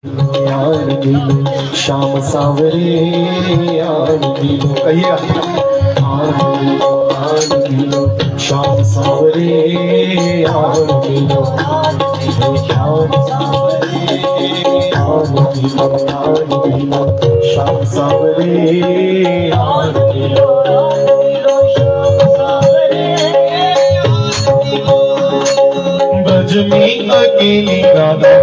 यार मिलो शाम सावरे यार मिलो कहिएगा यार मिलो शाम सावरे यार मिलो शाम सावरे यार मिलो शाम सावरे यार मिलो शाम सावरे ब्रज में अकेली राधा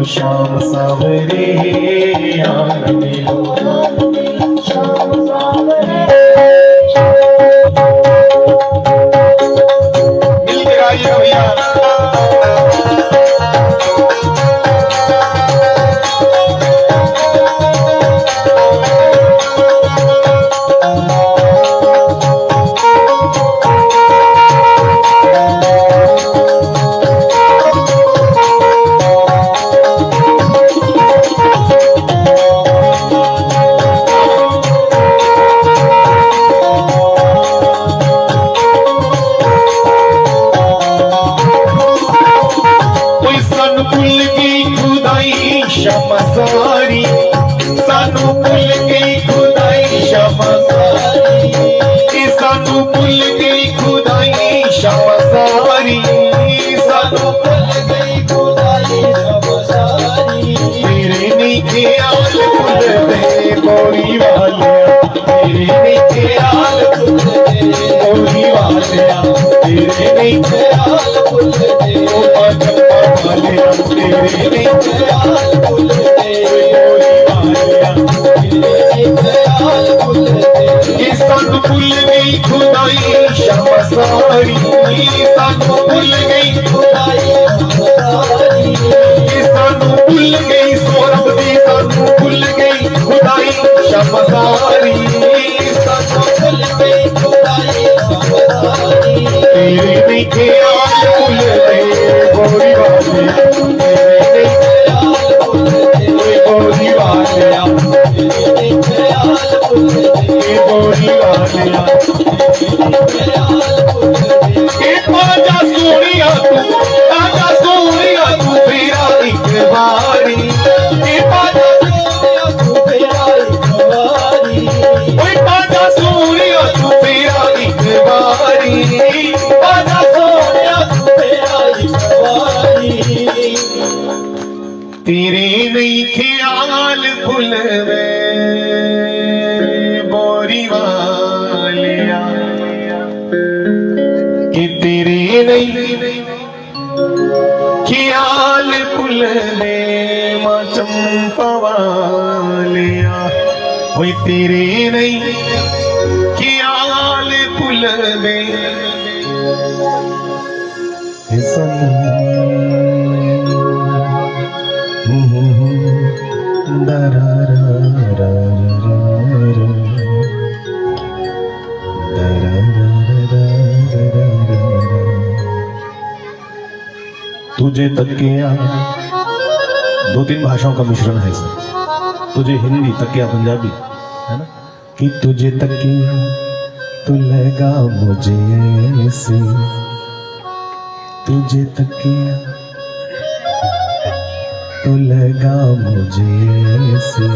शाम सावरे यार मिलो शाम सावरे मिल के गाइए भैया शमसारी सानू भुल गई खुदाई शमसारी सानू भुल गई खुदाई शमसारी सानू भुल गई खुदाई शमसारी तेरे नीचे आल भुल दे बोरी वाले तेरे नीचे आल भुल दे बोरी वाले तेरे नीचे आल भुल दे ओ चंपा वाले तेरे नीचे आल भुल दे सानू भुल गई खुदाई शमसारी सानू भुल गई खुदाई शमसारी सानू भुल गई सौरभ दी सानू भुल गई खुदाई शमसारी सानू भुल गई खुदाई शमसारी तेरे नीचे आल भुल दे गोरी वाले तेरे नीचे आल भुल दे गोरी वाले तेरे नीचे आल भुल दे गोरी वाले आजा सोनिया तू फेरा एक बारी आजा सोनिया तू फेरा एक बारी आजा सोनिया तू फेरा एक बारी तेरे नहीं ख्याल भुलवे बोरी वालिया कि तेरे नहीं ख्याल भुलवे मां चंपा वालिया वही तेरे नहीं ख्याल भुलवे तुझे तकिया दो तीन भाषाओं का मिश्रण है सर तुझे हिंदी तकिया पंजाबी है ना कि तुझे तकिया तू लगा मुझे ऐसे तुझे तकिया तू लगा मुझे ऐसे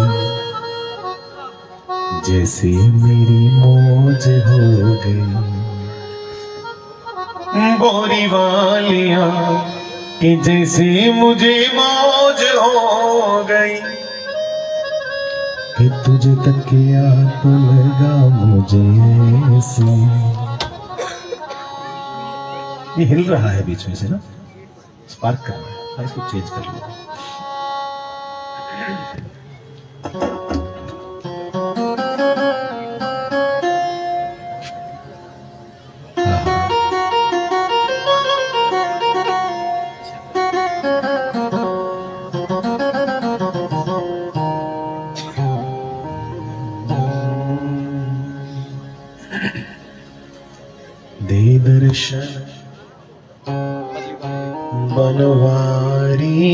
जैसे मेरी मौज हो गई बोरी वालिया कि जैसे मुझे मौज हो गई कि तुझे तकिया तो लगा मुझे ऐसे ये हिल रहा है बीच में से ना स्पार्क कर रहा है इसको चेंज कर लो दे दर्शन बनवारी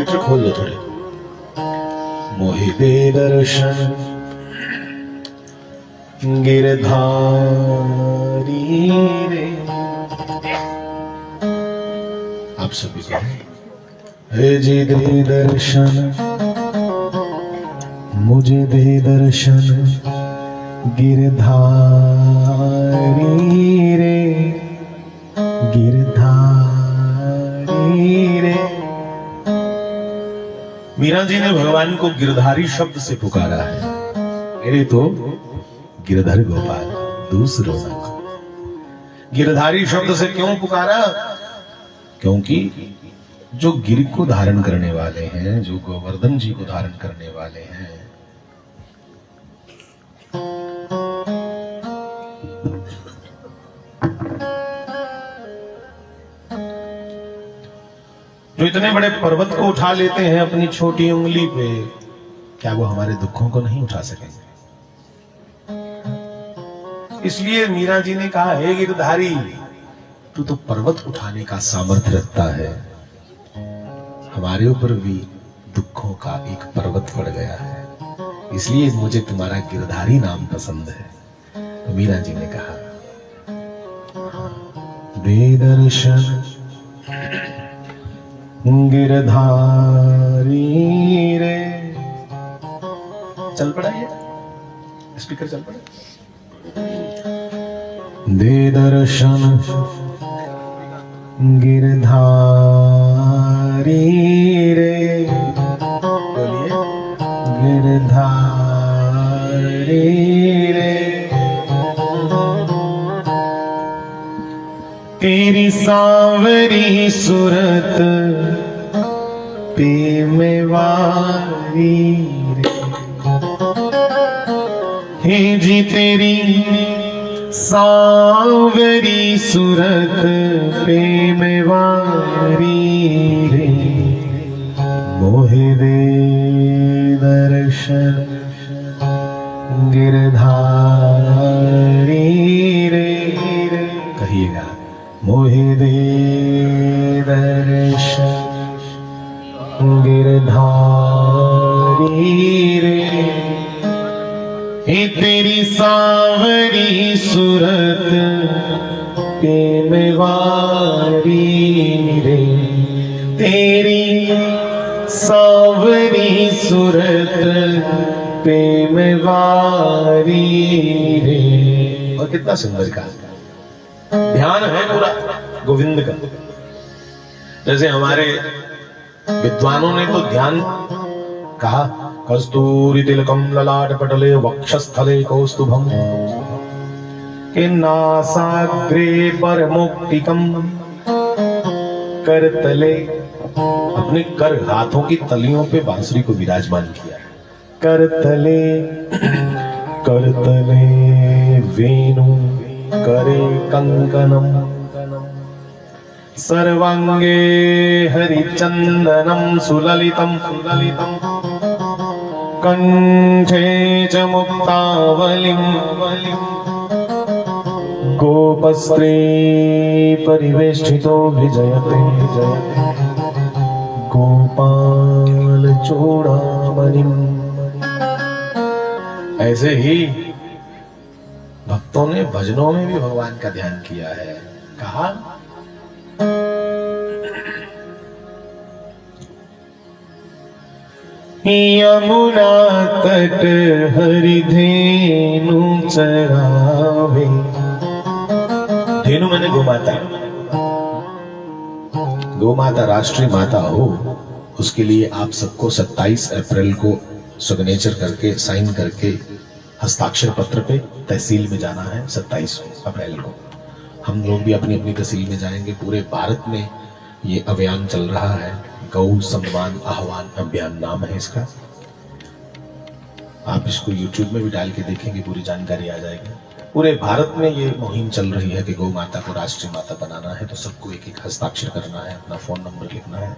नेत्र खोल लो थोड़े। मोहि दे दर्शन गिरधारी रे। आप सभी को हे जी दे दर्शन, मुझे दे दर्शन गिरधारी रे, गिरधारी रे। मीरा जी ने भगवान को गिरधारी शब्द से पुकारा है। मेरे तो गिरधर गोपाल दूसरों को। गिरधारी शब्द से क्यों पुकारा? क्योंकि जो गिर को धारण करने वाले हैं, जो गोवर्धन जी को धारण करने वाले हैं, जो इतने बड़े पर्वत को उठा लेते हैं अपनी छोटी उंगली पे, क्या वो हमारे दुखों को नहीं उठा सकेंगे? इसलिए मीरा जी ने कहा, हे गिरधारी, तू तो पर्वत उठाने का सामर्थ्य रखता है, हमारे ऊपर भी दुखों का एक पर्वत पड़ गया है, इसलिए मुझे तुम्हारा गिरधारी नाम पसंद है। तो मीरा जी ने कहा, दे दर्शन गिरधारी रे। चल पड़ा ये स्पीकर, चल पड़ा। दे दर्शन गिरधारी रे, बोलिए गिरधारी रे। तेरी सांवरी सूरत पे में वारी रे, हे जी तेरी सांवरी सूरत पे में वारी रे। मोहे दे दर्शन गिरधारी रे, कहिएगा मोहे दे दर्शन गिरधारी रे। हे तेरी सांवरी सूरत पे में वारी रे, तेरी सांवरी सूरत पे में वारी रे। और कितना सुंदर का ध्यान है पूरा गोविंद का। जैसे हमारे विद्वानों ने तो ध्यान कहा, कस्तूरी तिलकम ललाट पटले वक्षस्थले कौस्तुभम, के नासाग्रे पर मुक्तिकम करतले। अपने कर हाथों की तलियों पे बांसुरी को विराजमान किया। करतले करतले वेणु करे कंकणम, सर्वांगे हरिचंदनम सुललितम सुललितम, कंठे च मुक्तावलिं गोपस्त्री परिवेष्टितो विजयते गोपाल चूड़ामणिं। ऐसे ही भक्तों ने भजनों में भी भगवान का ध्यान किया है। कहा, यमुना तट हरिधेनु चरावे। धेनु मैंने गोमाता। गोमाता राष्ट्रीय माता हो, उसके लिए आप सबको 27 अप्रैल को सिग्नेचर करके, साइन करके, हस्ताक्षर पत्र पे तहसील में जाना है। 27 अप्रैल को हम लोग भी अपनी अपनी तहसील में जाएंगे। पूरे भारत में ये अभियान चल रहा है, गौ सम्मान आह्वान अभियान नाम है इसका। आप इसको YouTube में भी डाल के देखेंगे, पूरी जानकारी आ जाएगी। पूरे भारत में ये मुहिम चल रही है कि गौ माता को राष्ट्रीय माता बनाना है, तो सबको एक एक हस्ताक्षर करना है, अपना फोन नंबर लिखना है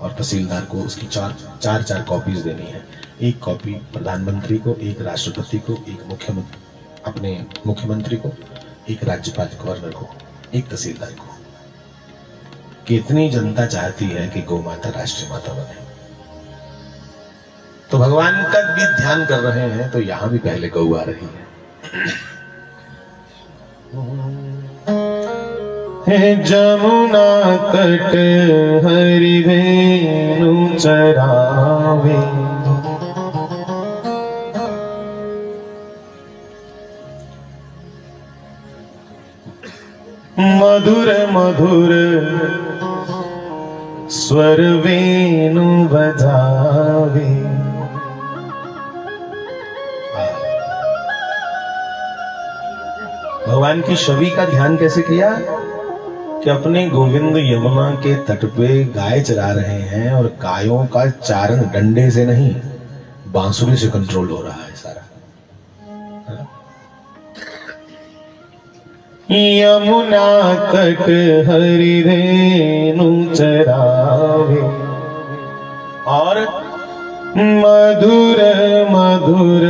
और तहसीलदार को उसकी चार कॉपीज देनी है। एक कॉपी प्रधानमंत्री को, एक राष्ट्रपति को, एक अपने मुख्यमंत्री को, एक राज्यपाल गवर्नर को, एक तहसीलदार को। कितनी जनता चाहती है कि गौ माता राष्ट्रीय माता बने। तो भगवान का भी ध्यान कर रहे हैं, तो यहां भी पहले गौ आ रही है। जमुना तट हरि धेनु चरावे, मधुर मधुर स्वर वेणु बजावे। भगवान की छवि का ध्यान कैसे किया कि अपने गोविंद यमुना के तट पे गाय चरा रहे हैं और गायों का चारण डंडे से नहीं बांसुरी से कंट्रोल हो रहा है सारा। यमुना तट हरि धेनु चरावे और मधुर मधुर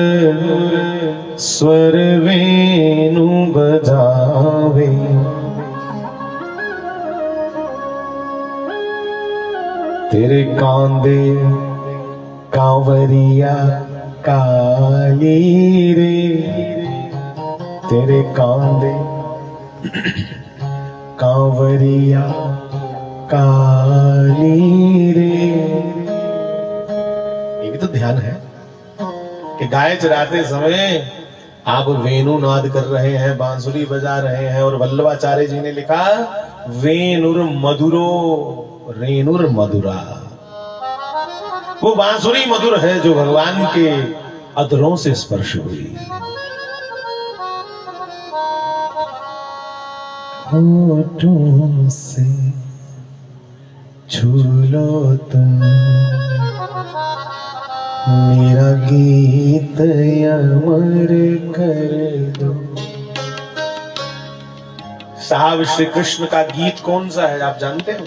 स्वर वेणु बजावे। तेरे कांधे कांवरिया काली रे, तेरे कांधे कांवरिया काली रे। ये भी तो ध्यान है कि गाय चराते समय आप वेणु नाद कर रहे हैं, बांसुरी बजा रहे हैं, और वल्लभाचार्य जी ने लिखा वेणुर मधुरो रेणुर मधुरा। वो बांसुरी मधुर है जो भगवान के अधरों से स्पर्श हुई। होठों से छू लो तुम मेरा गीत अमर कर दो। साहब श्री कृष्ण का गीत कौन सा है आप जानते हो?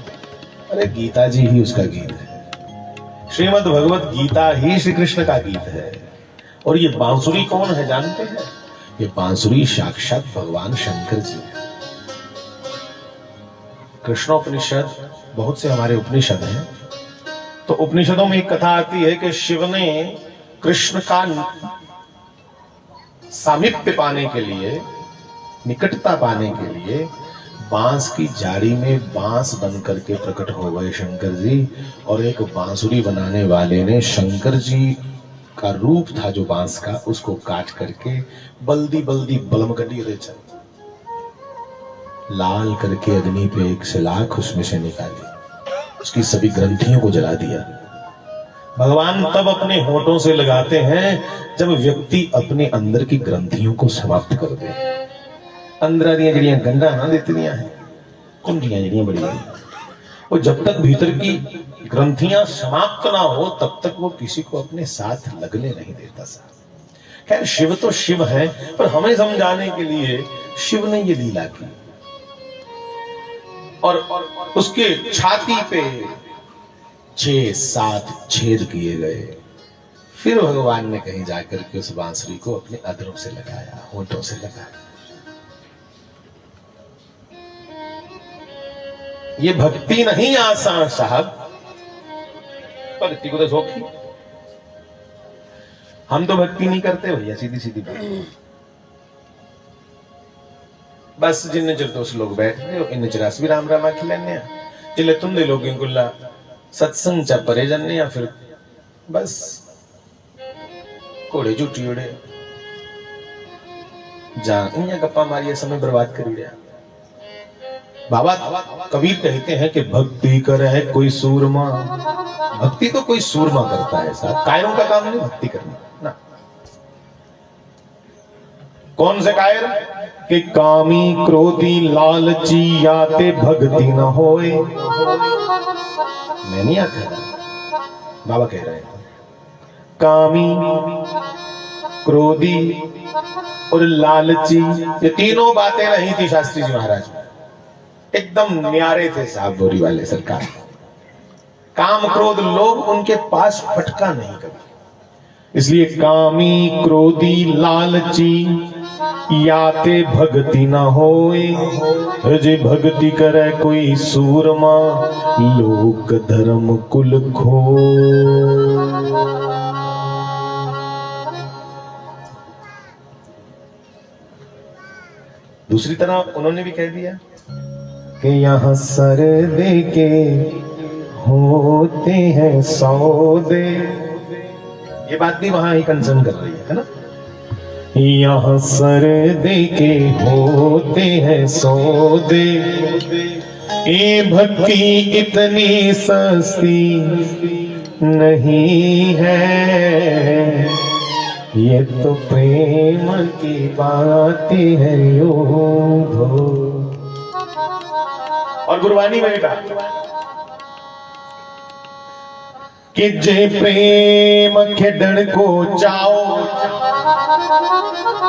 अरे गीता जी ही उसका गीत है। श्रीमद् भगवत गीता ही श्री कृष्ण का गीत है। और ये बांसुरी कौन है जानते हैं? ये बांसुरी साक्षात भगवान शंकर जी है। कृष्णोपनिषद, बहुत से हमारे उपनिषद हैं, तो उपनिषदों में एक कथा आती है कि शिव ने कृष्ण का सामीप्य पाने के लिए, निकटता पाने के लिए बांस की झाड़ी में बांस बन करके प्रकट हो गए शंकर जी। और एक बांसुरी बनाने वाले ने शंकर जी का रूप था जो बांस का, उसको काट करके बल्दी बल्दी बलमगढ़ी रेचा लाल करके अग्नि पे एक सलाख उसमें से निकाली, उसकी सभी ग्रंथियों को जला दिया। भगवान तब अपने होठों से लगाते हैं जब व्यक्ति अपने अंदर की ग्रंथियों को समाप्त कर दे। अंदर दियां जड़ियां गंदा ना देतियां हैं, कुंडियां जड़ियां बड़ी बड़ी, वो जब तक भीतर की ग्रंथियां समाप्त ना हो तब तक वो किसी को अपने साथ लगने नहीं देता। साहब खैर शिव तो शिव है, पर हमें समझाने के लिए शिव ने ये लीला की और उसके छाती पे 6-7 छेद किए गए। फिर भगवान ने कहीं जाकर के उस बांसुरी को अपने अधरों से लगाया, होठों से लगाया। ये भक्ति नहीं आसान साहब, भक्ति को तो सौखी। हम तो भक्ति नहीं करते भैया, सीधी सीधी बात। बस जिन्ने चिर तो लोग बैठ रहे हो इन चिर अस भी राम राम आखी लैने जिले तुंदे लोग गुला सत्संग चा परे जाने, या फिर बस घोड़े झूठी उड़े जा इं गप्पा मारिया समय बर्बाद कर दिया। बाबा कबीर कहते हैं कि भक्ति करे कोई सूरमा। भक्ति तो कोई सूरमा करता है, साथ कायरों का काम नहीं भक्ति करना ना। कौन से कायर? कि कामी क्रोधी लालची याते भक्ति न होए। मैं नहीं आता, बाबा कह रहे हैं कामी क्रोधी और लालची, ये तीनों बातें नहीं थी शास्त्री जी महाराज में, एकदम न्यारे थे साहब बोरी वाले सरकार। काम क्रोध लोभ उनके पास फटका नहीं कभी, इसलिए कामी क्रोधी लालची याते भक्ति न होए जे भक्ति करे कोई सूरमा लोक धर्म कुल खो। दूसरी तरह उन्होंने भी कह दिया कि यहाँ सर दे के होते हैं सौदे। ये बात भी वहां ही कंसर्न कर रही है ना। यहाँ सर दे के होते हैं सौदे, ये भक्ति इतनी सस्ती नहीं है, ये तो प्रेम की बातें है यो। और गुरबानी में भी कहा कि जे प्रेम खेडण को चाओ,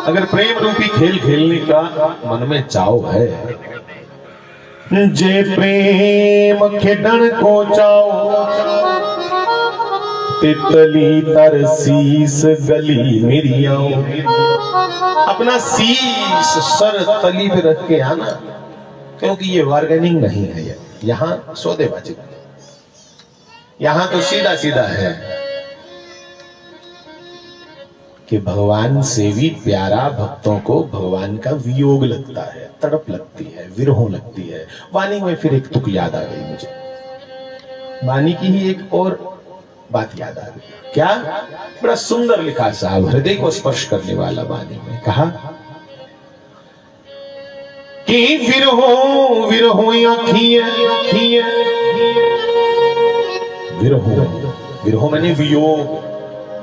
अगर प्रेम रूपी खेल खेलने का मन में चाव है, जे प्रेम खेडण को चाओ, तितली तर शीस गली मेरी आओ। अपना शीस सर तली पे रख के आना, क्योंकि ये बार्गेनिंग नहीं है, यहां सौदेबाजी, यहां तो सीधा सीधा है कि भगवान से भी प्यारा भक्तों को भगवान का वियोग लगता है, तड़प लगती है, विरह लगती है। वाणी में फिर एक तुक याद आ गई मुझे, वाणी की ही एक और बात याद आ गई। क्या बड़ा सुंदर लिखा साहब, हृदय को स्पर्श करने वाला वाणी में कहा कि विरहो विरहो आखिए, विरहो विरहो मैंने वियोग,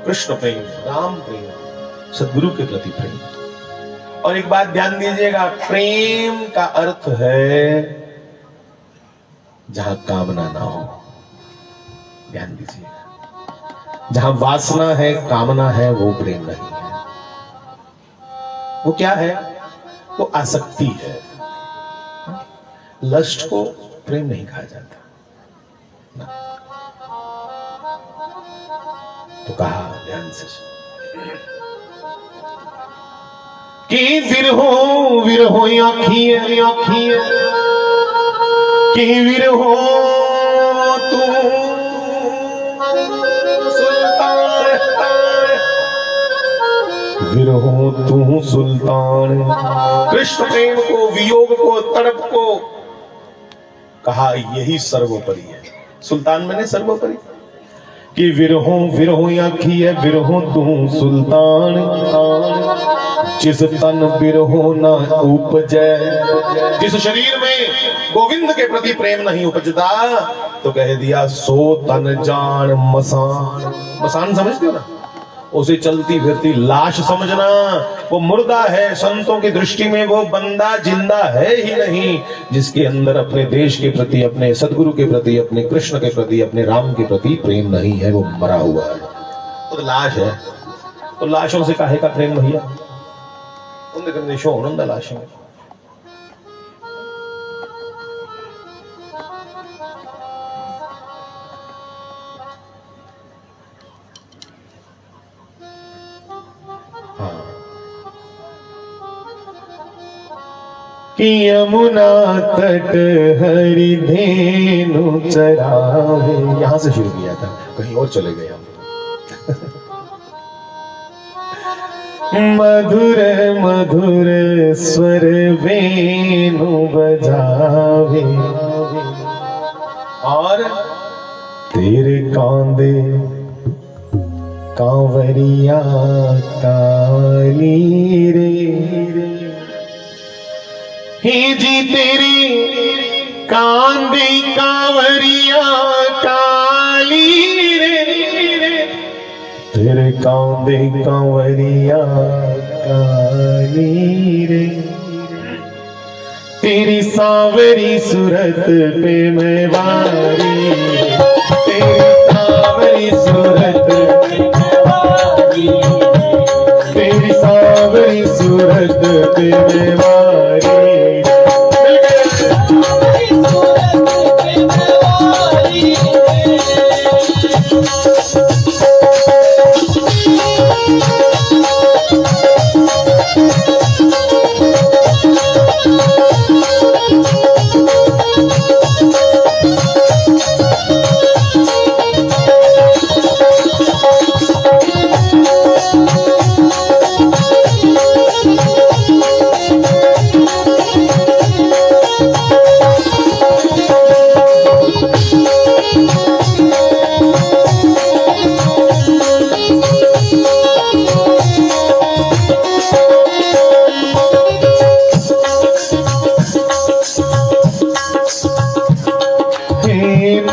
कृष्ण प्रेम, राम प्रेम, सदगुरु के प्रति प्रेम। और एक बात ध्यान दीजिएगा, प्रेम का अर्थ है जहां कामना ना हो। ध्यान दीजिएगा, जहां वासना है, कामना है, वो प्रेम नहीं है। वो क्या है? वो आसक्ति है। लस्ट को प्रेम नहीं कहा जाता ना। तो कहा ध्यान से कि विरहो विरहो आखिए कि विरहो तू सुल्तान, विरहो तू सुल्तान। कृष्ण प्रेम को, वियोग को, तड़प को कहा यही सर्वोपरि है। सुल्तान मैंने सर्वोपरि, कि विरहो विरहो आखिए विरहो तू सुल्तान, जिस तन विरहो न उपजै। जिस शरीर में गोविंद के प्रति प्रेम नहीं उपजता, तो कह दिया सो तन जान मसान। मसान समझते हो ना, उसे चलती फिरती लाश समझना। वो मुर्दा है, संतों की दृष्टि में वो बंदा जिंदा है ही नहीं, जिसके अंदर अपने देश के प्रति, अपने सदगुरु के प्रति, अपने कृष्ण के प्रति, अपने राम के प्रति प्रेम नहीं है, वो मरा हुआ है, तो लाश है। तो लाशों से काहे का प्रेम भैया? लाश में कि यमुना तट हरि धेनु चरावे। यहां से शुरू किया था, कहीं और चले गए हम। मधुर मधुर स्वर वेणु बजावे, और तेरे कांदे कांवरिया काली रे। हे जी तेरी कांदे कांवरिया काली रे, तेरे कांदे कांवरिया काली रे। तेरी सावरी सूरत पे मैं वारी, तेरी सावरी सूरत पे मैं वारी, तेरी सावरी सूरत पे मैं वारी।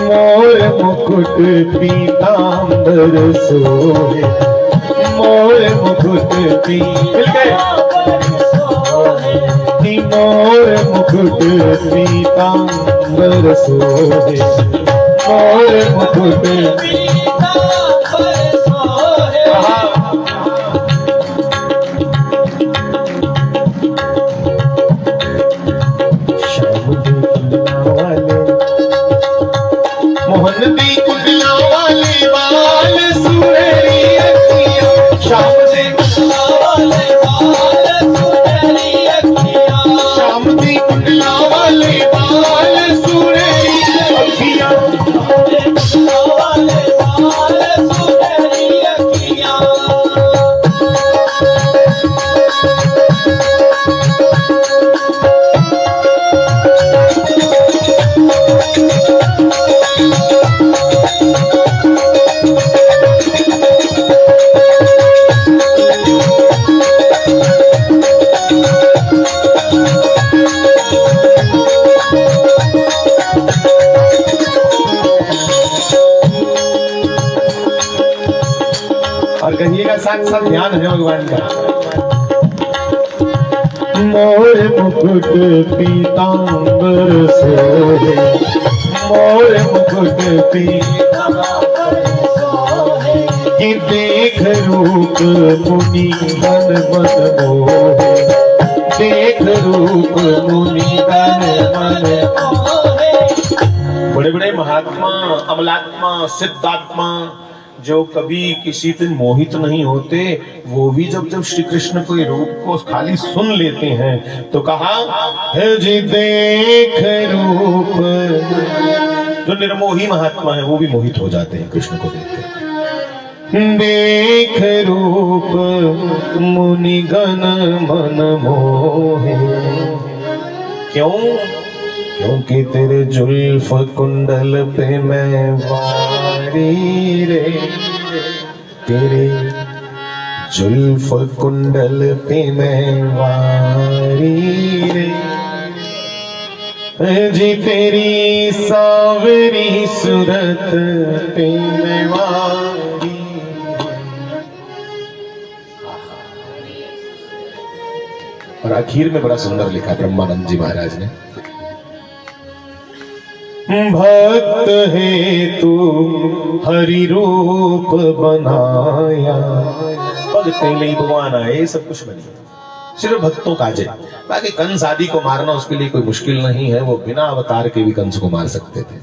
मोर मुकुट पीतांबर सोहे, मोर मुकुट पीतांबर सोहे, मोर मुकुट पीतांबर सोहे, मोर मुकुट पीतांबर सोहे। मोहन दी कुंडला वाले बाल सुनहरी अखियां, श्याम दी कुंडला वाले बाल सुनहरी अखियां, श्याम दी कुंडला वाले बाल सुनहरी अखियां, कुंडला वाले बाल सुनहरी अखियां। और कहिएगा साथ साथ ध्यान है भगवान का। मोर मुकुट पीतांबर सोहे, मोर मुकुट पीतांबर सोहे, कि देख रूप मुनि बन बन मोहे, देख रूप मुनि बन बन मोहे। बड़े बड़े महात्मा, अमलात्मा, सिद्धात्मा जो कभी किसी पे मोहित नहीं होते, वो भी जब जब श्री कृष्ण के रूप को खाली सुन लेते हैं तो कहा है जी देख रूप। जो निर्मोही महात्मा है वो भी मोहित हो जाते हैं कृष्ण को देखकर। देख रूप मुनि गण मन मोहे, क्यों? क्योंकि तेरे जुल्फ कुंडल पे मैं वारी रे, तेरे जुल्फ कुंडल पे मैं वारी रे, जी तेरी सावरी सूरत पे मैं वारी। और आखिर में बड़ा सुंदर लिखा ब्रह्मानंद जी महाराज ने, भक्त है तू हरि रूप बनाया, भगते लिए भगवान आए सब कुछ बने, सिर्फ भक्तों का जय। बाकी कंस आदि को मारना उसके लिए कोई मुश्किल नहीं है, वो बिना अवतार के भी कंस को मार सकते थे।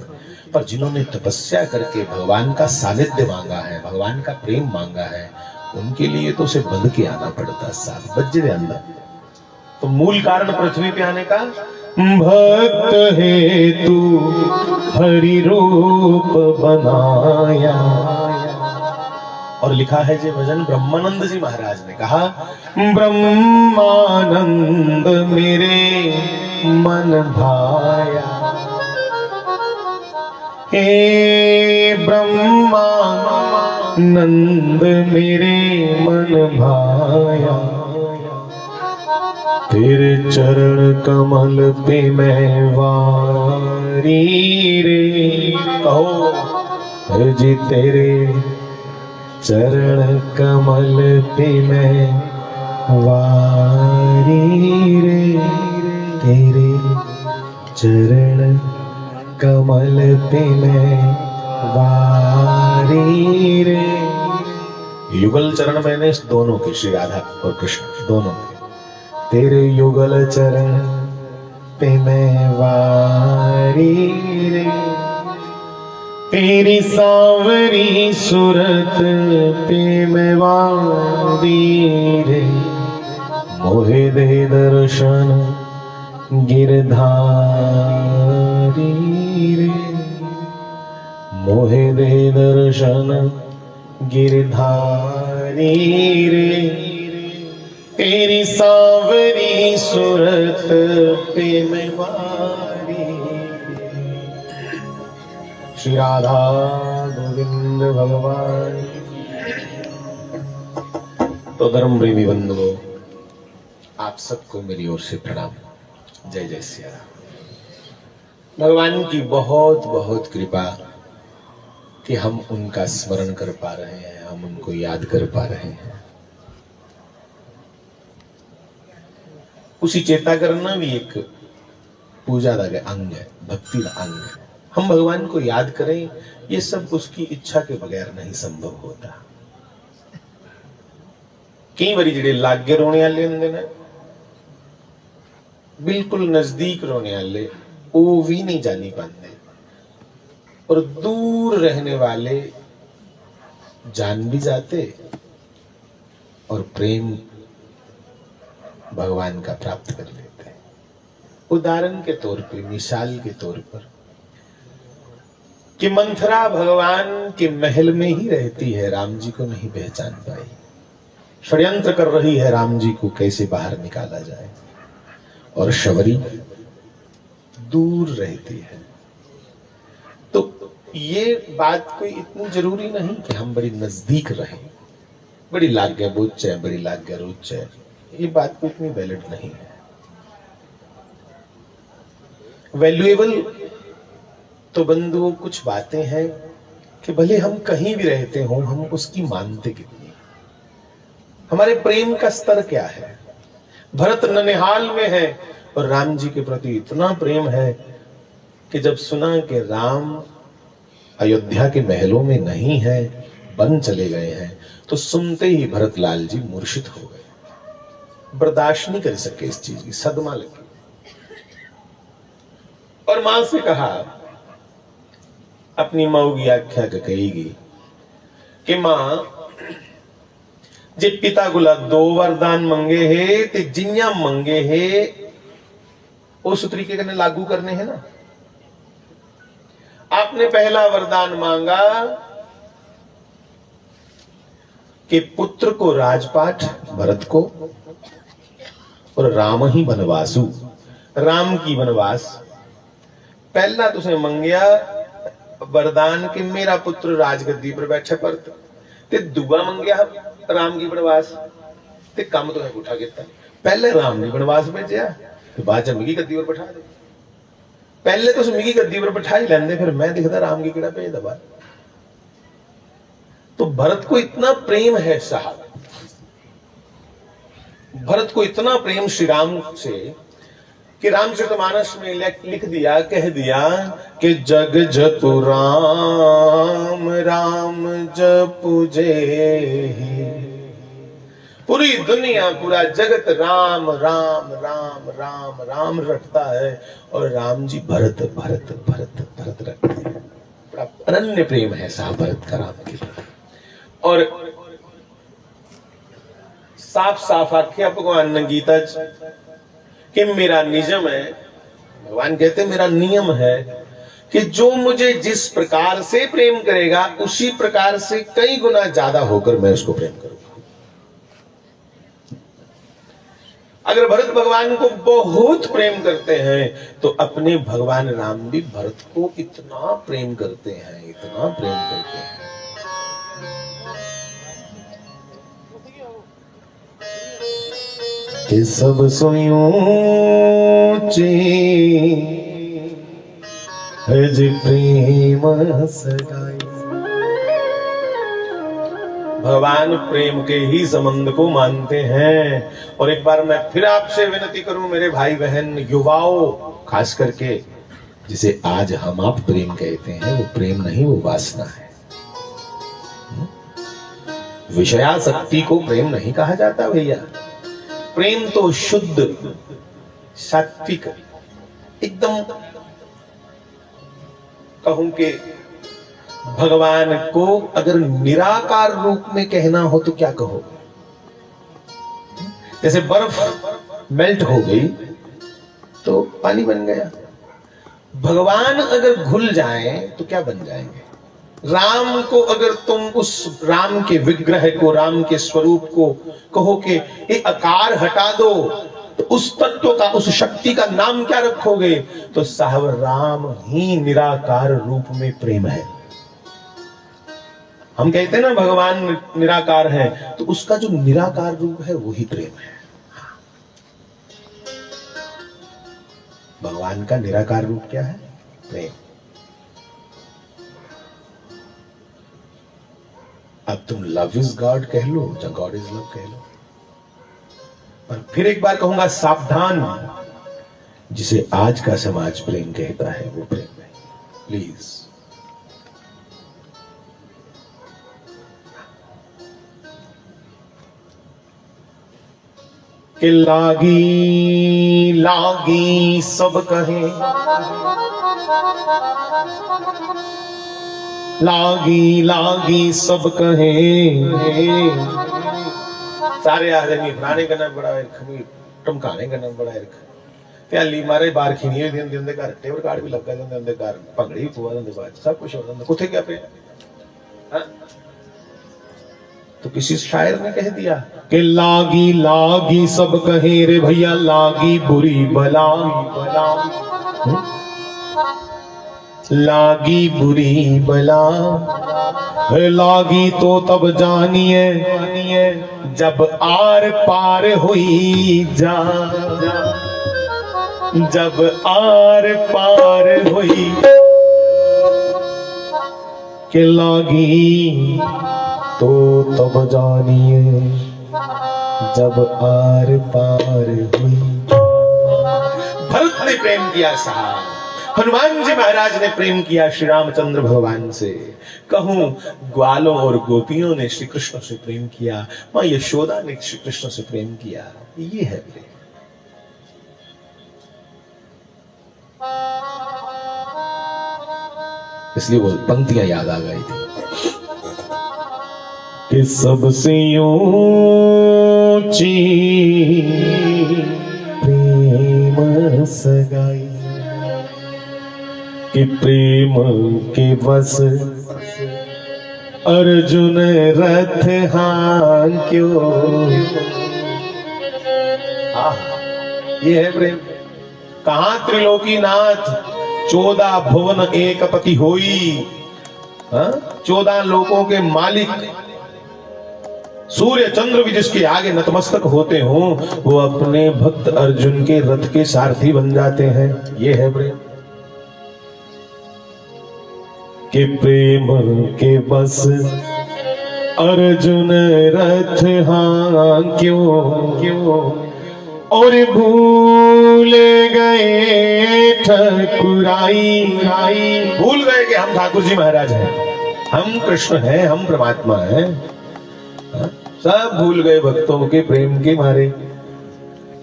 पर जिन्होंने तपस्या करके भगवान का सानिध्य मांगा है, भगवान का प्रेम मांगा है, उनके लिए तो उसे बंध के आना पड़ता है, साथ बज्जे अंदर। तो मूल कारण पृथ्वी पे आने का, भक्त है तू हरि रूप बनाया। और लिखा है जी भजन, ब्रह्मानंद जी महाराज ने कहा, ब्रह्मानंद मेरे मन भाया, हे ब्रह्मानंद मेरे मन भाया, तेरे चरण कमल पे मैं वारी रे। कहो जी तेरे चरण कमल पे मैं वारी रे, तेरे चरण कमल पे मैं वारी रे। युगल चरण मैंने इस दोनों के, श्री राधा और कृष्ण दोनों के, तेरे युगल चरण पे मैं वारी रे, तेरी सावरी सूरत पे मैं वारी रे, मोहे दे दर्शन गिरधारी रे, मोहे दे दर्शन गिरधारी रे, तेरी सावरी सूरत पे मैं वारी। श्री राधा गोविंद भगवान। तो धर्म प्रेमी बंधुओं, आप सबको मेरी ओर से प्रणाम। जय जय सिया राम। भगवान की बहुत बहुत कृपा कि हम उनका स्मरण कर पा रहे हैं, हम उनको याद कर पा रहे हैं। उसी चेता करना भी एक पूजा का अंग है, भक्ति का अंग है। हम भगवान को याद करें, ये सब उसकी इच्छा के बगैर नहीं संभव होता। कई बारी जेडे लागे रोने वाले होंदे ने, बिल्कुल नजदीक रोने वाले, वो भी नहीं जानी पाते, और दूर रहने वाले जान भी जाते और प्रेम भगवान का प्राप्त कर लेते हैं। उदाहरण के तौर पे, मिसाल के तौर पर, कि मंथरा भगवान के महल में ही रहती है, राम जी को नहीं पहचान पाई, षड्यंत्र कर रही है राम जी को कैसे बाहर निकाला जाए, और शबरी दूर रहती है। तो ये बात कोई इतनी जरूरी नहीं कि हम बड़ी नजदीक रहें, बड़ी लाग्या बोझ है, बड़ी लाग्या रोच है, ये बात कोई इतनी वैलिड नहीं है। वैल्यूएबल तो बंधुओं कुछ बातें हैं कि भले हम कहीं भी रहते हों, हम उसकी मानते कितनी, हमारे प्रेम का स्तर क्या है। भरत ननिहाल में है और राम जी के प्रति इतना प्रेम है कि जब सुना कि राम अयोध्या के महलों में नहीं है, वन चले गए हैं, तो सुनते ही भरतलाल जी मूर्छित हो गए, बर्दाश्त नहीं कर सके इस चीज की, सदमा लगी। और मां से कहा, अपनी माऊ की आख्या कहेगी कि मां, जे पिता गुला दो वरदान मंगे है, ते जिन्या मंगे है उस तरीके कने लागू करने हैं ना। आपने पहला वरदान मांगा कि पुत्र को राजपाट भरत को, और राम ही बनवासु, राम की बनवास। पहला तुसे मंगया वरदान कि मेरा पुत्र राजगद्दी पर बैठे, पर ते दूआ मंगया राम की बनवास, ते कम तुसें उठा किया। पहले राम की बनवास भेजा, तो बाद च मिगी गद्दी पर बैठा दे। पहले तुम मिगी गद्दी पर बैठा ही लेंदे, फिर मैं दिखता राम की केड़ा भेजदा बाहर। तो भरत को इतना प्रेम है साहब, भरत को इतना प्रेम श्री राम से कि रामचरितमानस में लिख दिया, कह दिया कि जग जपु राम राम जपु जेहि, पूरी दुनिया पूरा जगत राम राम राम राम राम रटता है, और राम जी भरत भरत भरत भरत रखते हैं। बड़ा अनन्य प्रेम है साहब भरत का राम के प्रति। और साफ साफ आख्या भगवान ने गीता कि मेरा निजम है, भगवान कहते मेरा नियम है कि जो मुझे जिस प्रकार से प्रेम करेगा, उसी प्रकार से कई गुना ज्यादा होकर मैं उसको प्रेम करूंगा। अगर भरत भगवान को बहुत प्रेम करते हैं, तो अपने भगवान राम भी भरत को इतना प्रेम करते हैं, इतना प्रेम करते हैं। कि सब सोयूं हज प्रेम सगाई। भगवान प्रेम के ही संबंध को मानते हैं। और एक बार मैं फिर आपसे विनती करूं मेरे भाई बहन युवाओं, खास करके जिसे आज हम आप प्रेम कहते हैं, वो प्रेम नहीं, वो वासना है। विषयासक्ति को प्रेम नहीं कहा जाता भैया। प्रेम तो शुद्ध सात्विक, एकदम कहूं कि भगवान को अगर निराकार रूप में कहना हो तो क्या कहो? जैसे बर्फ मेल्ट हो गई तो पानी बन गया। भगवान अगर घुल जाए तो क्या बन जाएंगे? राम को अगर तुम उस राम के विग्रह को, राम के स्वरूप को कहो कि ये आकार हटा दो, तो उस तत्व का, उस शक्ति का नाम क्या रखोगे? तो साहब राम ही निराकार रूप में प्रेम है। हम कहते हैं ना भगवान निराकार है, तो उसका जो निराकार रूप है वही प्रेम है। भगवान का निराकार रूप क्या है? प्रेम। अब तुम लव इज गॉड कह लो या गॉड इज लव कह लो, पर फिर एक बार कहूंगा सावधान, जिसे आज का समाज प्रेम कहता है वो प्रेम नहीं। प्लीज कि लागी लागी सब कहे, लागी लागी सब कहे, सारे आदमी फलाने करना बड़ा खमीर टमकाने करना बड़ा ली मारे बार खीनी दिन दिन दे घर टेबल कार्ड भी लगा जांदे उनके घर भंगड़ी पवा देंगे बाद सब कुछ हो जाता, कुत्थे क्या पे तो किसी शायर ने कह दिया कि लागी लागी सब कहे रे भैया, लागी बुरी बला बला, लागी बुरी बला, लागी तो तब जानिए जब आर पार हुई जा, जब आर पार हुई के लागी तो तब जानिए जब आर पार हुई। भरत ने प्रेम किया साहब, हनुमान जी महाराज ने प्रेम किया श्री रामचंद्र भगवान से, कहूं ग्वालों और गोपियों ने श्री कृष्ण से प्रेम किया, मां यशोदा ने श्री कृष्ण से प्रेम किया। ये है प्रेम। इसलिए वो पंक्तियां याद आ गई थी कि सबसे ऊंची प्रेम सगाई, कि प्रेम के बस अर्जुन रथ हांक्यो। ये है प्रेम। कहां त्रिलोकीनाथ 14 भुवन एक पति होई, 14 लोकों के मालिक सूर्य चंद्र भी जिसके आगे नतमस्तक होते हों, वो अपने भक्त अर्जुन के रथ के सारथी बन जाते हैं। ये है प्रेम। कि प्रेम के बस अर्जुन रथ हांक्यो, और भूल गए ठकुराई, भूल गए कि हम ठाकुर जी महाराज हैं, हम कृष्ण हैं, हम परमात्मा हैं। सब भूल गए भक्तों के प्रेम के मारे।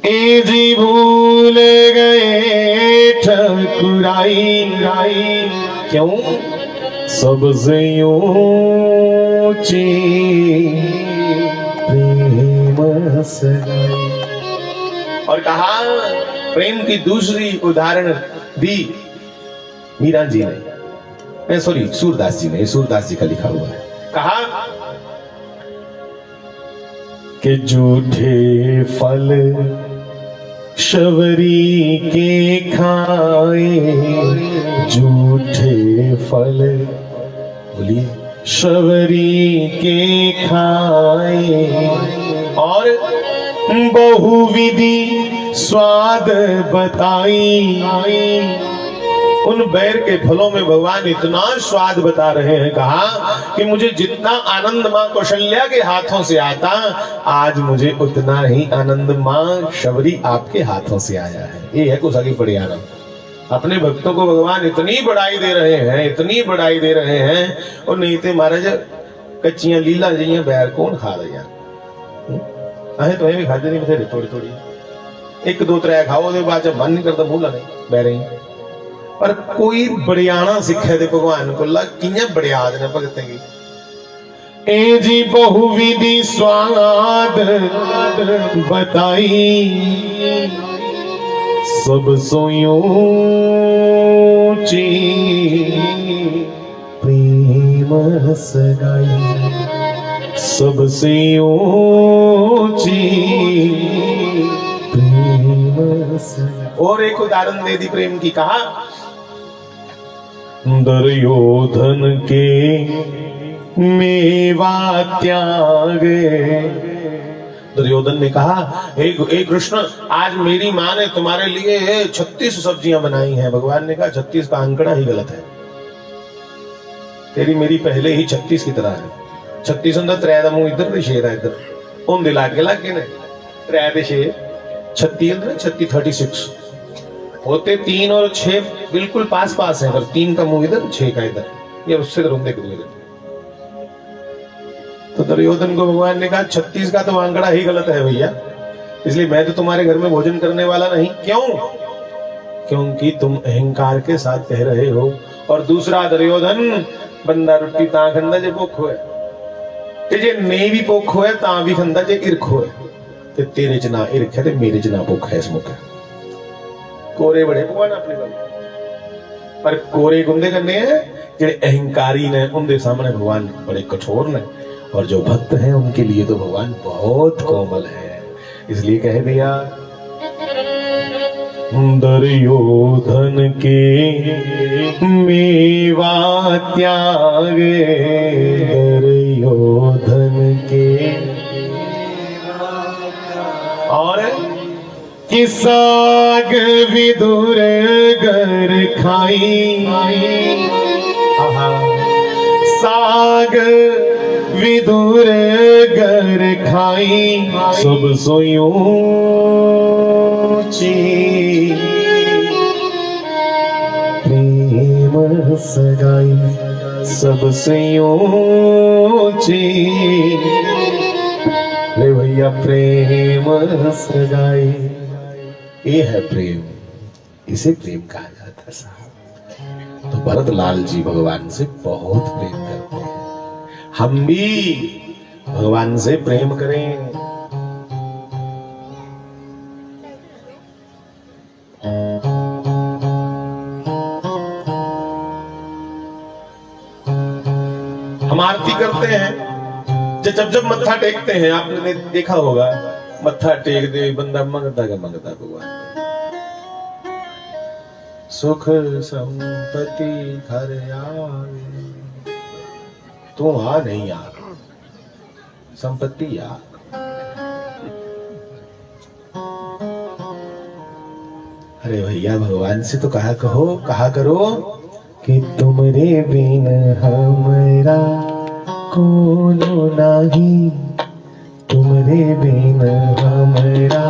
ए जी भूल गए ठकुराई, क्यों? सबसे ऊंची प्रेम सगाई। और कहा प्रेम की दूसरी उदाहरण दी मीरा जी ने, सॉरी सूरदास जी ने, सूरदास जी का लिखा हुआ है। कहा कि झूठे फल शबरी के खाए, झूठे फल बोलिए शबरी के खाए, और बहुविधि स्वाद बताई। उन बैर के फलों में भगवान इतना स्वाद बता रहे हैं, कहा कि मुझे जितना आनंद मां कौशल्या के हाथों से आता, आज मुझे उतना ही आनंद मां शबरी आपके हाथों से आया है। ये है कुछ आगे बड़ी आनंद। अपने भक्तों को भगवान इतनी बढ़ाई दे रहे हैं, इतनी बढ़ाई दे रहे हैं, और नहीं तो महाराज कच्चियां लीला जियां बैर कौन खा रहा अहे तो भी खाते नहीं बथेरे, थोड़ी थोड़ी 1 2 3 खाओ, बाद जब मन नहीं करता भूला नहीं बैरे ही। पर कोई बड़ियाना सिखे दे भगवान को कियां बड़िया देना भगतें की। ए जी बहुविधि स्वाद बताई, सब सोयूं ची प्रेम सगाई, सबसे ऊंची प्रेम सगाई। और एक उदाहरण दे दी प्रेम की। कहा दुर्योधन के मेवा त्यागे। दुर्योधन ने कहा हे कृष्ण, आज मेरी माँ ने तुम्हारे लिए 36 सब्जियां बनाई हैं। भगवान ने कहा 36 का अंकड़ा ही गलत है, तेरी मेरी पहले ही 36 की तरह है। 36 ਹੁੰਦਾ 3 ਦਾ ਮੂੰਹ ਇੱਧਰ ਤੇ 6 ਦਾ ਇੱਧਰ ਉਹਦੇ ਲਾਗੇ ਲਾਗੇ ਨੇ 3 ਤੇ 6 36 ਹੁੰਦਾ 36 36 होते 3 और 6 बिल्कुल पास पास है, अगर 3 का मुंह इधर 6 का इधर, ये उससे रोंदे इधर। तो दुर्योधन को भगवान ने कहा 36 का तो आंकड़ा ही गलत है भैया, इसलिए मैं तो तुम्हारे घर में भोजन करने वाला नहीं। क्यों? क्योंकि तुम अहंकार के साथ कह रहे हो। और दूसरा दुर्योधन बंदा रोटी ता खंदा जे भुख होए ते जे नहीं भी भुख होए ता भी खंदा जे इरख होए, ते तेरे च ना इरख है ते मेरे च ना भुख है। इस मुख कोरे बड़े भगवान अपने बल, पर कोरे गुंदे करने हैं जेड़े अहंकारी ने, उनके सामने भगवान बड़े कठोर ने। और जो भक्त हैं उनके लिए तो भगवान बहुत कोमल है, इसलिए कह दिया दुर्योधन के मेवा त्यागे, दुर्योधन के और कि साग विदुर गर खाई, साग विदुर गर खाई सब सोयूं प्रेम सगाई सब ऊंची। ले भैया प्रेम सगाई, ये है प्रेम, इसे प्रेम कहा जाता साहब। तो भरत लाल जी भगवान से बहुत प्रेम करते हैं, हम भी भगवान से प्रेम करें। हम आरती करते हैं, जब जब मत्था टेकते हैं, आपने देखा होगा मत्था टेक दे बंदा मंगता का मंगता भगवान सुख संपत्ति घर आवे, तू आ नहीं यार संपत्ति यार। अरे भैया भगवान से तो कहा करो कि तुमरे बिन हमरा कोनो नहीं, तुमरे बिन हमरा,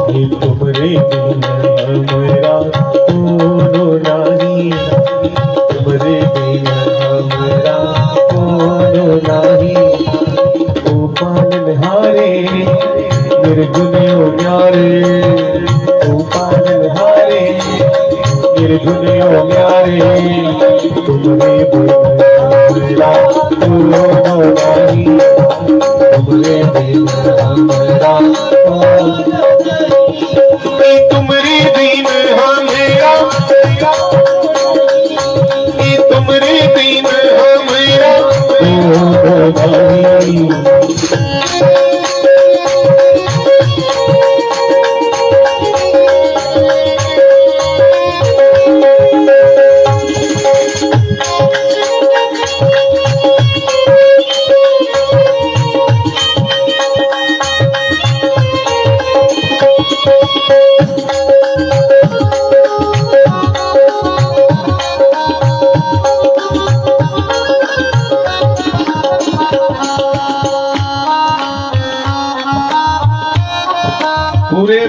तुमरे बिन हमरा कोनो नहीं, तुमरे बिन हमरा कोनो नहीं। ओ पालनहारे निर्गुणियों न्यारे, ओ पालनहारे निर्गुणियों न्यारे, तुमरे बिन हमरा कोनो नहीं, तुमरे बिन हमरा तुमरे बिन हमरा, तुमरे बिन हमरा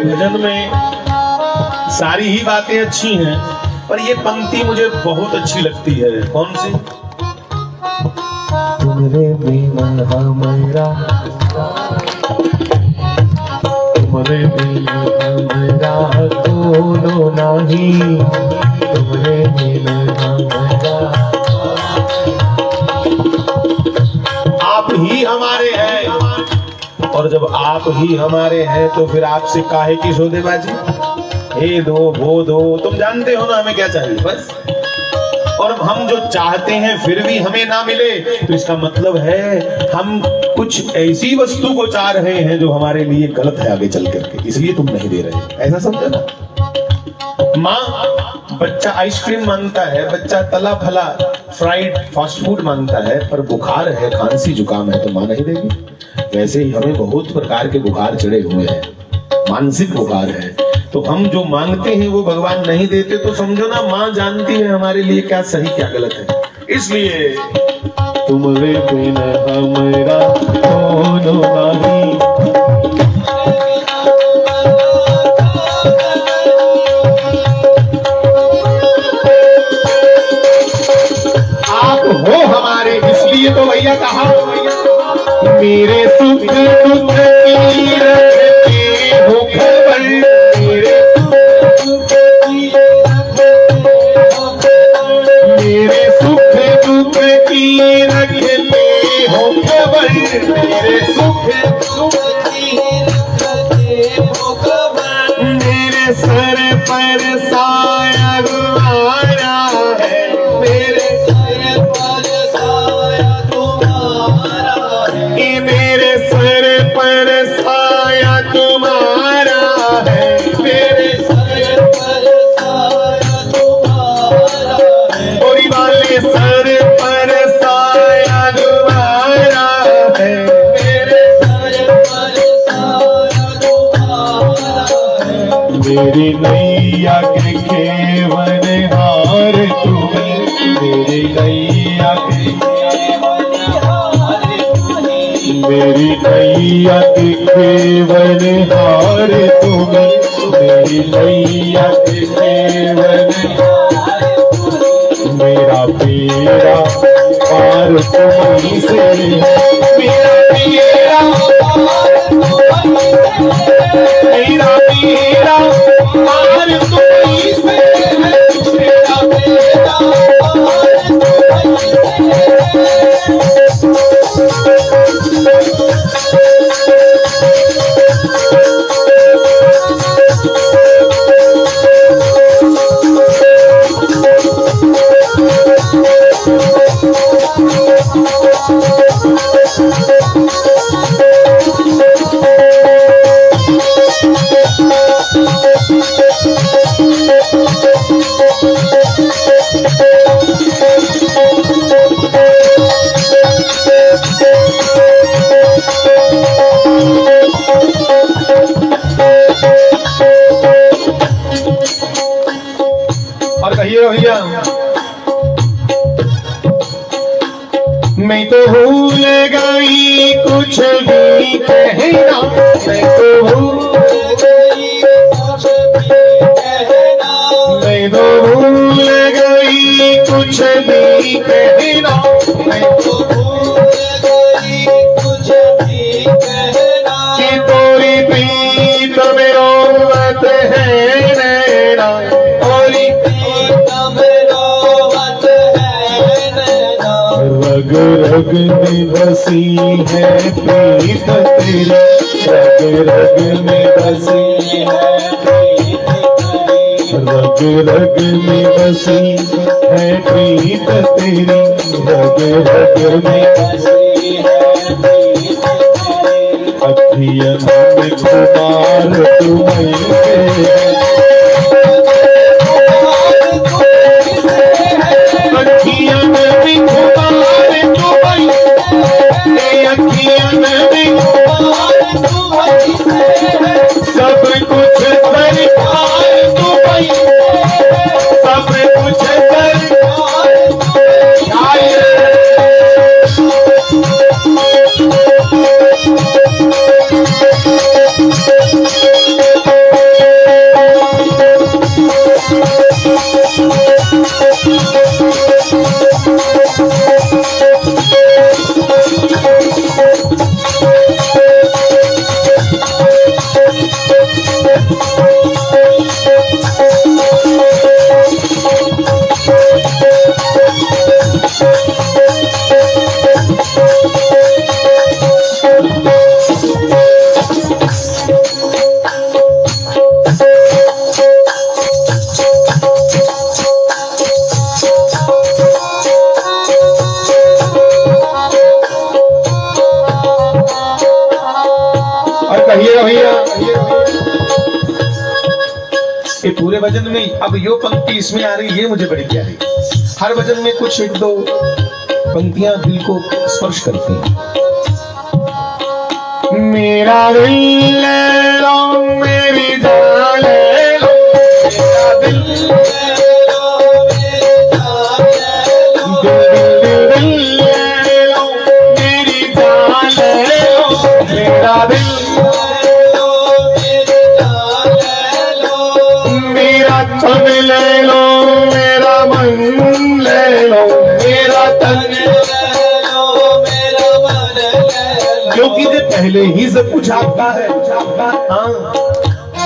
भजन में सारी ही बातें अच्छी हैं, पर ये पंक्ति मुझे बहुत अच्छी लगती है। कौन सी? तुमरे बिन हमरा, तुमरे बिन हमरा कोनो नहीं, तुमरे बिन हमरा, आप ही हमारे हैं। और जब आप ही हमारे हैं तो फिर आपसे काहे की सौदेबाजी? ये दो वो दो, तुम जानते हो ना हमें क्या चाहिए बस। और हम जो चाहते हैं फिर भी हमें ना मिले तो इसका मतलब है हम कुछ ऐसी वस्तु को चाह रहे हैं जो हमारे लिए गलत है आगे चल करके, इसलिए तुम नहीं दे रहे। ऐसा समझो ना। माँ बच्चा आइसक्रीम मांगता है, बच्चा तला फला फ्राइड फास्ट फूड मांगता है, पर बुखार है, खांसी जुकाम है तो माँ नहीं देगी। वैसे ही हमें बहुत प्रकार के बुखार चढ़े हुए हैं, मानसिक बुखार है, तो हम जो मांगते हैं वो भगवान नहीं देते, तो समझो ना माँ जानती है हमारे लिए क्या सही क्या गलत है, इसलिए तुम्हारे बिना हमारा कोनो नहीं। आप हो हमारे, इसलिए तो भैया कहा मेरे सुख दुख की रखते हो खबर, मेरे सुख दुख की रखते हो खबर, मेरे सुख दुख की रखते हो खबर। मेरे सर पर साया तुम्हारा है, मेरे सर पर साया तुम्हारा है, मेरे सर पर साया तुम्हारा है, मेरे सर पर साया तुम्हारा है। गोरी वाले सर पर साया तुम्हारा है, मेरे सर पर साया तुम्हारा है। मेरी नैया के खेवन हार तुम्हें, मेरी नैया के खेवन हार तुम्हें, मेरी नैया के खेवन हार तुम्हें, मेरी नैया के खेवन हार तुम्हें। मेरा बेड़ा पार तुम्हीं से है, मेरा बेड़ा पार तुम्हीं से है, मेरा बेड़ा पार तुम्हीं से है, मेरा बेड़ा पार तुम्हीं से और कहिए भैया मैं तो भूल गई कुछ भी कहना, मैं तो भूल गई कुछ भी कहना, मैं तो भूल गई कुछ भी कहना, मैं तो भूल गई कुछ भी कहना। कि तोरी प्रीत में रोवत है नैना, तोरी प्रीत में रोवत है नैना। रग रग में बसी है प्रीत तेरी, रग रग में बसी है प्रीत तेरी, रग रग में बसी है प्रीत तेरी, रग रग में बसी है प्रीत तेरी। अखियन में खुमार तुम्हीं से है, अखियन में खुमार तुम्हीं से है, अखियन में खुमार तुम्हीं से है। सब कुछ सरकार तुम्हीं से है, सब कुछ सरकार तुम्हीं कहिएगा भैया। ये पूरे भजन में अब यो पंक्ति इसमें आ रही, ये मुझे बड़ी प्यारी। हर भजन में कुछ एक दो पंक्तियां दिल को स्पर्श करती हैं। मेरा दिल ले लो, मेरी जान ले लो, मेरा दिल ले लो, मेरी जान ले लो, मेरा तन क्योंकि ये पहले ही सब कुछ आपका है। हाँ,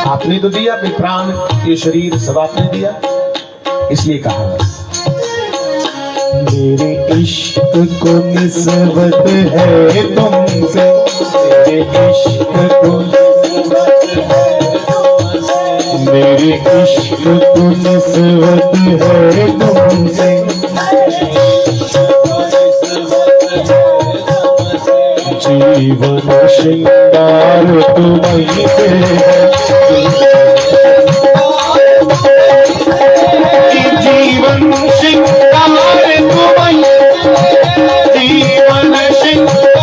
आपने तो दिया अपने प्राण, ये शरीर सब आपने दिया, इसलिए कहा मेरे इश्क को निस्बत है तुमसे, मेरे इश्क को मेरे इश्क को निस्बत है तुमसे, जीवन श्रृंगार तुम्हीं से है, जीवन श्रृंगार तुम्हीं, जीवन श्रृंगार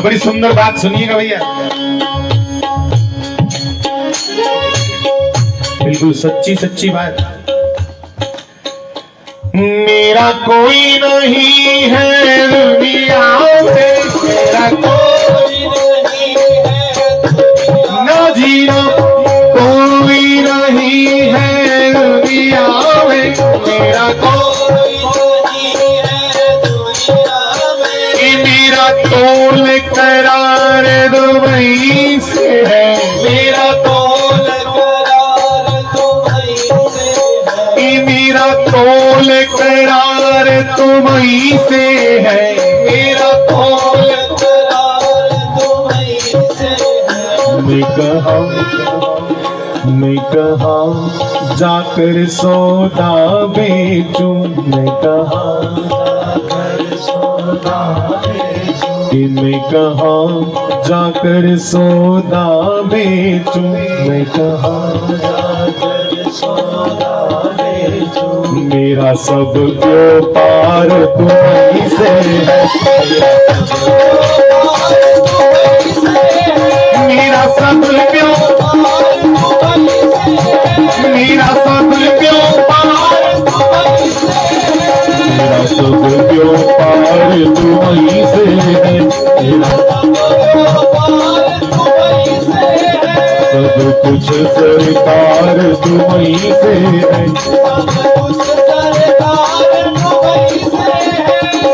बड़ी सुंदर बात सुनिएगा भैया, बिल्कुल सच्ची सच्ची बात। मेरा कोई नहीं है दुनिया में, मेरा कोई नहीं है ना जीना, कोई नहीं है दुनिया में, मेरा कोई नहीं है दुनिया में, मेरा तोल करार दुबई से है, मेरा तोल करार दुबई से है, मेरा तोल करार दुबई से है, मेरा तोल करार दुबई से है। मैं कहाँ जाकर सौदा बेचूं, मैं कहाँ जाकर सौदा बेचूं, मैं कहाँ जाकर सौदा बेचूं, मैं कहाँ जाकर सौदा बेचूं, मेरा सब व्यापार तुम्हीं से है, मेरा सब व्यापार, मेरा सब व्यापार, मेरा सब व्यापार तुम्हीं से है, मेरा सब कुछ सरकार तुम्हीं से है,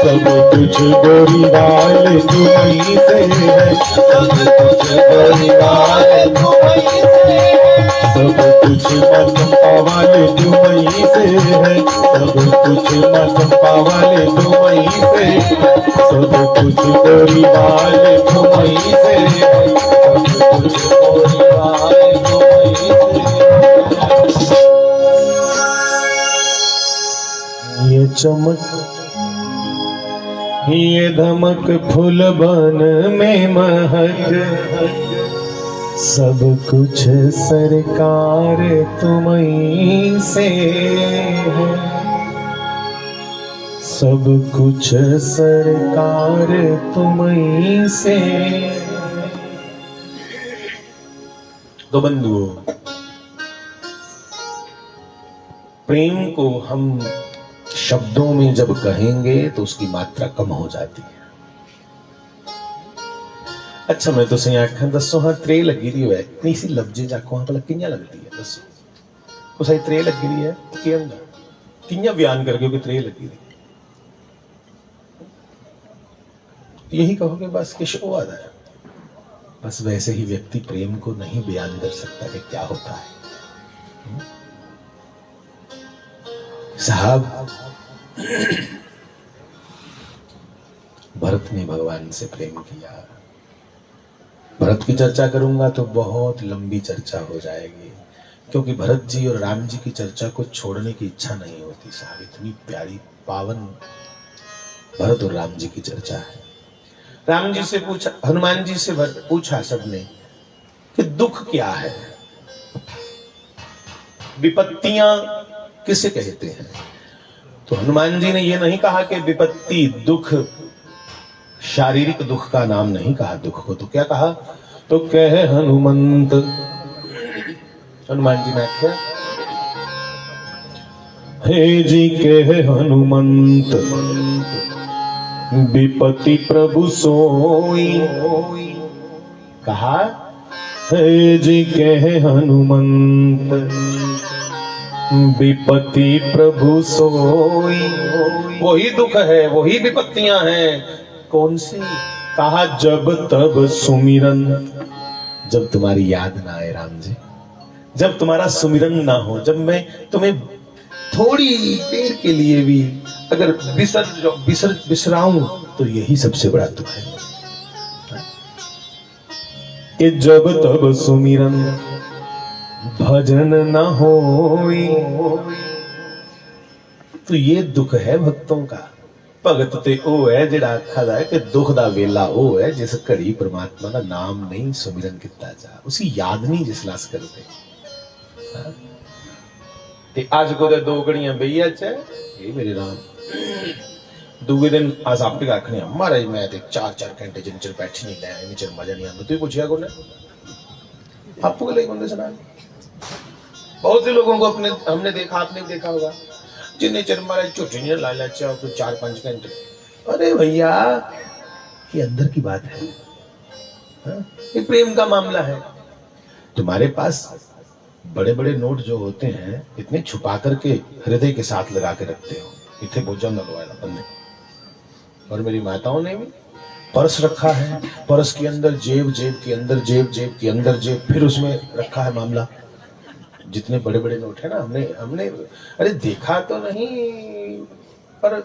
सब कुछ गोरीवाल तुम्हीं से है, सब कुछ गोरीवाल तुम्हीं से है, सब कुछ चंपा वाले तुम्हीं से है, सब कुछ चंपा वाले तुम्हीं से, सब कुछ गोरीवाल तुम्हीं से है, सब कुछ गोरीवाल तुम्हीं से। ये चमक ये धमक फूल बन में महक, सब कुछ सरकार तुम्हीं से है, सब कुछ सरकार तुम्हीं से। तो बंधुओं, प्रेम को हम शब्दों में जब कहेंगे तो उसकी मात्रा कम हो जाती है। अच्छा मैं तो सही आखा दसो हाँ त्रे लगी रही है इतनी सी लफ्जे जाको हाँ भला कियां लगती है दसो तो सही त्रे लगी रही है कियां बयान करके कि त्रे लगी रही यही कहोगे बस किश हो आता है। बस वैसे ही व्यक्ति प्रेम को नहीं बयान कर सकता कि क्या होता है। साहब भरत ने भगवान से प्रेम किया। भरत की चर्चा करूंगा तो बहुत लंबी चर्चा हो जाएगी, क्योंकि भरत जी और राम जी की चर्चा को छोड़ने की इच्छा नहीं होती साहब। इतनी प्यारी पावन भरत और राम जी की चर्चा है। राम जी से पूछा, हनुमान जी से पूछा सबने कि दुख क्या है, विपत्तियां किसे कहते हैं। तो हनुमान जी ने यह नहीं कहा कि विपत्ति दुख शारीरिक दुख का नाम नहीं कहा दुख को, तो क्या कहा, तो कह हनुमंत। हनुमान जी ने क्या, हे जी कह हनुमंत विपत्ति प्रभु सोई। कहा हे जी कह हनुमंत विपत्ति प्रभु सोई। वही दुख है, वही विपत्तियां हैं। कौन सी, कहा जब तब सुमिरन, जब तुम्हारी याद ना आए राम जी, जब तुम्हारा सुमिरन ना हो, जब मैं तुम्हें थोड़ी देर के लिए भी अगर बिसराऊं तो यही सबसे बड़ा दुख है कि जब तब सुमिरन भजन न होई। तो ये दुख है भक्तों का। भगत ते ओ है जिहड़ा आखदा है कि दुख दा वेला ओ है जिस घड़ी परमात्मा दा नाम नहीं सुमिरन किता जा, उसी याद नहीं जिस लास करते। ते आज को दे दो घड़ियां बेइया च ये मेरे राम दूसरे दिन अस आपे आखने महाराज मैं ते 4-4 घंटे जिन चिर बैठी नहीं लै इन्नी चिर मजा नहीं आंदा। तू पूछिया कोने आपको के लिए बंदे सुना। बहुत से लोगों को अपने हमने देखा, आपने भी देखा होगा, जिन्हें चिर महाराज झूठी नहीं ला ला चाहो तो 4-5 घंटे। अरे भैया ये अंदर की बात है, ये प्रेम का मामला है। तुम्हारे पास बड़े बड़े नोट जो होते हैं इतने छुपा करके हृदय के साथ लगा के रखते हो, इतने बोझा न लो बंदे। और मेरी माताओं ने भी पर्स रखा है, पर्स के अंदर जेब, जेब के अंदर जेब, जेब के अंदर जेब, फिर उसमें रखा है मामला। जितने बड़े बड़े नोट है ना, हमने अरे देखा तो नहीं, पर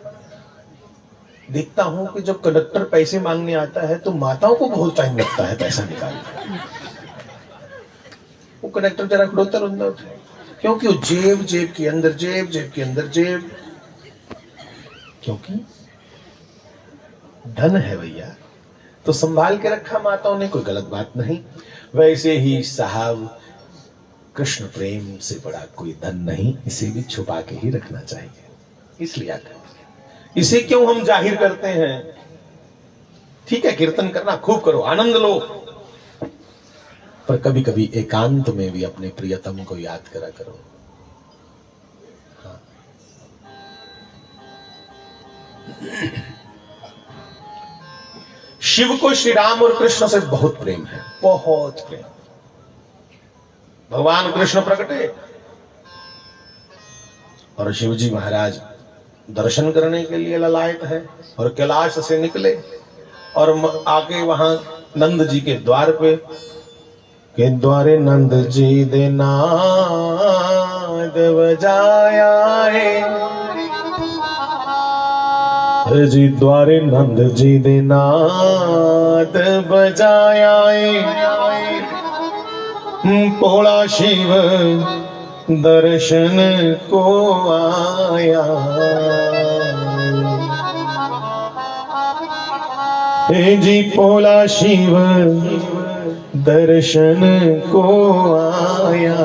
देखता हूं कि जब कंडक्टर पैसे मांगने आता है तो माताओं को बहुत टाइम लगता है पैसा निकालने। वो कंडक्टर जरा खड़ोता रुंदा होता है, क्योंकि वो जेब, जेब के अंदर जेब, जेब के अंदर जेब, क्योंकि धन है भैया, तो संभाल के रखा माताओं ने, कोई गलत बात नहीं। वैसे ही साहब कृष्ण प्रेम से बड़ा कोई धन नहीं, इसे भी छुपा के ही रखना चाहिए। इसलिए आकर इसे क्यों हम जाहिर करते हैं। ठीक है कीर्तन करना खूब करो, आनंद लो, पर कभी कभी एकांत में भी अपने प्रियतम को याद करा करो। हाँ। शिव को श्री राम और कृष्ण से बहुत प्रेम है, बहुत प्रेम। भगवान कृष्ण प्रकटे और शिव जी महाराज दर्शन करने के लिए ललायत है और कैलाश से निकले और आके वहां नंद जी के द्वार पे के द्वारे नंद जी दे नाद बजाया है जी, द्वारे नंद जी दे नाद बजाया भोला शिव दर्शन को आया। हे जी भोला शिव दर्शन को आया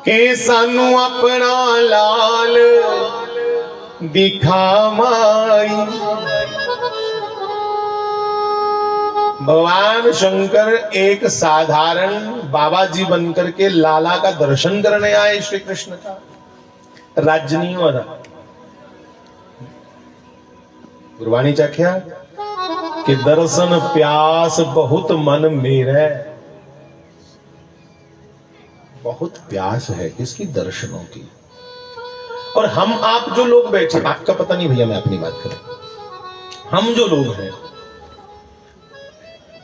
के सानू अपना लाल दिखा माई। भगवान शंकर एक साधारण बाबा जी बनकर के लाला का दर्शन करने आए श्री कृष्ण का। राज्य नहीं हुआ था। गुरबाणी चाख्या कि दर्शन प्यास बहुत मन मेरे, बहुत प्यास है किसकी? दर्शनों की। और हम आप जो लोग बैठे, आपका पता नहीं भैया, मैं अपनी बात करूं, हम जो लोग हैं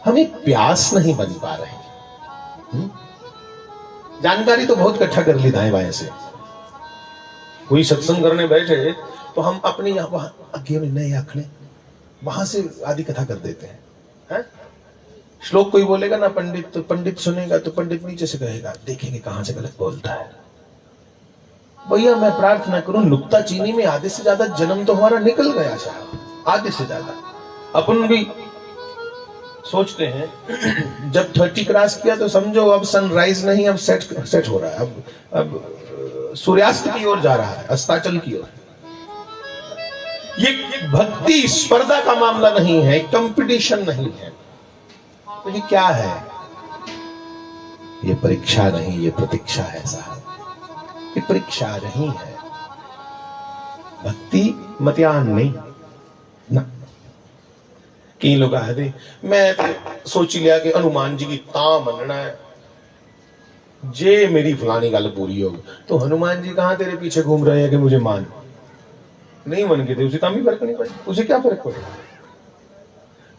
हमें प्यास नहीं बन पा रहे। जानकारी तो बहुत इकट्ठा कर ली दाएं बाएं से। कोई सत्संग करने बैठे तो हम अपने वहां आगे में नए आखने वहां से आदि कथा कर देते हैं। श्लोक कोई बोलेगा ना पंडित, तो पंडित सुनेगा तो पंडित नीचे से कहेगा देखेंगे कहां से गलत बोलता है। भैया मैं प्रार्थना करूं, नुक्ता चीनी में आधे से ज्यादा जन्म तो हमारा निकल गया साहब, आधे से ज्यादा। अपन भी सोचते हैं जब 30 क्रॉस किया तो समझो अब सनराइज नहीं, अब सेट हो रहा है, अब सूर्यास्त की ओर जा रहा है, अस्ताचल की ओर। ये भक्ति स्पर्धा का मामला नहीं है, कंपटीशन नहीं है। तो ये क्या है? ये परीक्षा नहीं, ये प्रतीक्षा है साहब। ये परीक्षा नहीं है, भक्ति मत्यान नहीं ना। कई लोग आते, मैं सोच लिया कि हनुमान जी की ता मनना है जे मेरी फलानी गल पूरी होगी। तो हनुमान जी कहां तेरे पीछे घूम रहे हैं कि मुझे मान? नहीं मन के थे, उसे काम ही फर्क नहीं पड़े, उसे क्या फर्क पड़ेगा?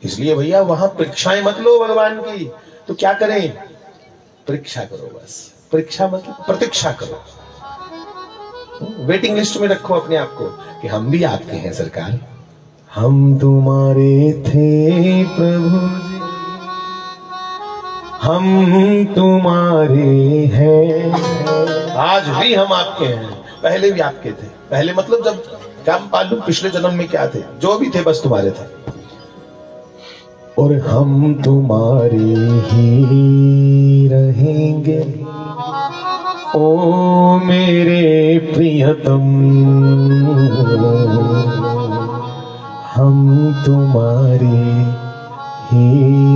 इसलिए भैया वहां परीक्षाएं मत लो भगवान की। तो क्या करें? परीक्षा करो बस। परीक्षा मतलब प्रतीक्षा करो, वेटिंग लिस्ट में रखो अपने आप को कि हम भी आपके हैं सरकार, हम तुम्हारे थे प्रभु जी, हम तुम्हारे हैं, आज भी हम आपके हैं। पहले भी आपके थे। पहले मतलब जब क्या मालूम पिछले जन्म में क्या थे, जो भी थे बस तुम्हारे थे। और हम तुम्हारे ही रहेंगे ओ मेरे प्रियतम, हम तुम्हारे ही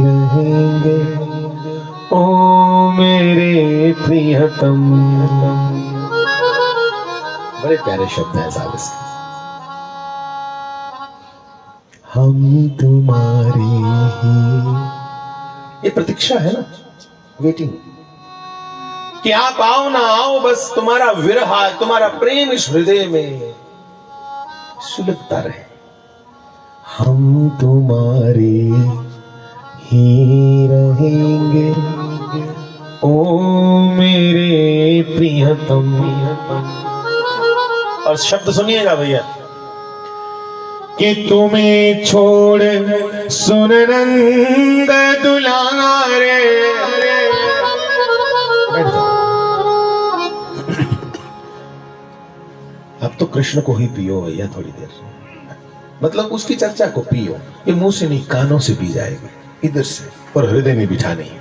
रहेंगे ओ मेरे प्रियतम। बड़े प्यारे शब्द हैं साहब इसके। हम तुम्हारे ही, ये प्रतीक्षा है ना, वेटिंग कि आप आओ ना आओ, बस तुम्हारा विरहा, तुम्हारा प्रेम इस हृदय में सुलगता रहे। हम तुम्हारे ही रहेंगे ओ मेरे प्रियतम। और शब्द सुनिएगा भैया कि तुम्हें छोड़ सुन नंद दुलारे। अब तो कृष्ण को ही पियो भैया थोड़ी देर, मतलब उसकी चर्चा को पियो। ये मुंह से नहीं कानों से पी जाएगी, इधर से, और हृदय में बिठा नहीं।